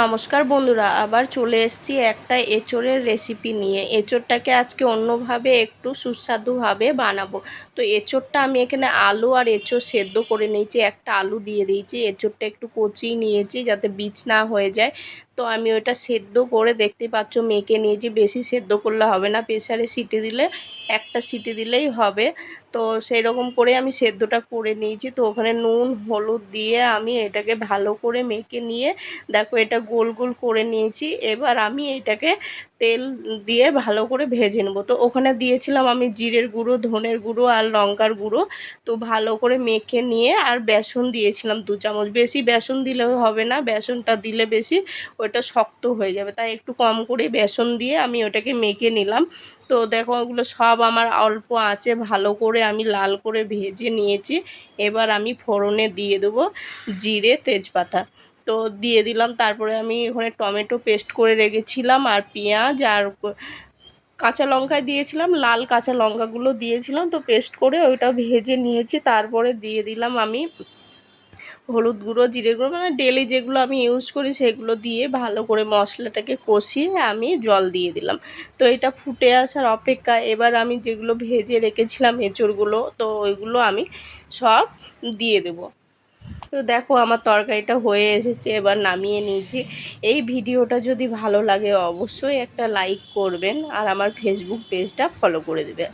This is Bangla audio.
নমস্কার বন্ধুরা, আবার চলে এসেছি একটা এঁচোড়ের রেসিপি নিয়ে। এঁচোড়টাকে আজকে অন্যভাবে একটু সুস্বাদুভাবে বানাবো। তো এঁচোড়টা আমি এখানে আলু আর এঁচোড় সেদ্ধ করে নিয়েছি, একটা আলু দিয়ে দিয়েছি, এঁচোড়টা একটু কচিয়ে নিয়েছি যাতে বীজ না হয়ে যায়। তো আমি ওটা সেদ্ধ করে দেখতে পাচ্ছ মেখে নিয়েছি, বেশি সেদ্ধ করলে হবে না, প্রেসারে সিটি দিলে একটা সিটি দিলেই হবে। তো সেই রকম করে আমি সেদ্ধটা করে নিয়েছি। তো ওখানে নুন হলুদ দিয়ে আমি এটাকে ভালো করে মেখে নিয়ে দেখো এটা গোল গোল করে নিয়েছি। এবার আমি এটাকে তেল দিয়ে ভালো করে ভেজে নেবো। তো ওখানে দিয়েছিলাম আমি জিরের গুঁড়ো, ধনের গুঁড়ো আর লঙ্কার গুঁড়ো। তো ভালো করে মেখে নিয়ে আর বেসন দিয়েছিলাম 2 চামচ, বেশি বেসন দিলেও হবে না, বেসনটা দিলে বেশি ওটা শক্ত হয়ে যাবে, তাই একটু কম করে বেসন দিয়ে আমি ওটাকে মেখে নিলাম। তো দেখো ওগুলো সব আমার অল্প আঁচে ভালো করে আমি লাল করে ভেজে নিয়েছি। এবার আমি ফোড়নে দিয়ে দেবো জিরে তেজপাতা। তো দিয়ে দিলাম, তারপরে আমি ওখানে টমেটো পেস্ট করে রেখেছিলাম আর পেঁয়াজ আর কাঁচা লঙ্কায় দিয়েছিলাম, লাল কাঁচা লঙ্কাগুলো দিয়েছিলাম, তো পেস্ট করে ওইটা ভেজে নিয়েছি। তারপরে দিয়ে দিলাম আমি হলুদ গুঁড়ো, জিরে গুঁড়ো, মানে ডেলি যেগুলো আমি ইউজ করি সেগুলো দিয়ে ভালো করে মশলাটাকে কষিয়ে আমি জল দিয়ে দিলাম। তো এটা ফুটে আসার অপেক্ষা। এবার আমি যেগুলো ভেজে রেখেছিলাম এঁচোড়গুলো, তো ওইগুলো আমি সব দিয়ে দেবো। তো দেখো আমার তরকারিটা হয়ে এসেছে, এবার নামিয়ে নিয়েছি। এই ভিডিওটা যদি ভালো লাগে অবশ্যই একটা লাইক করবেন আর আমার ফেসবুক পেজটা ফলো করে দেবে।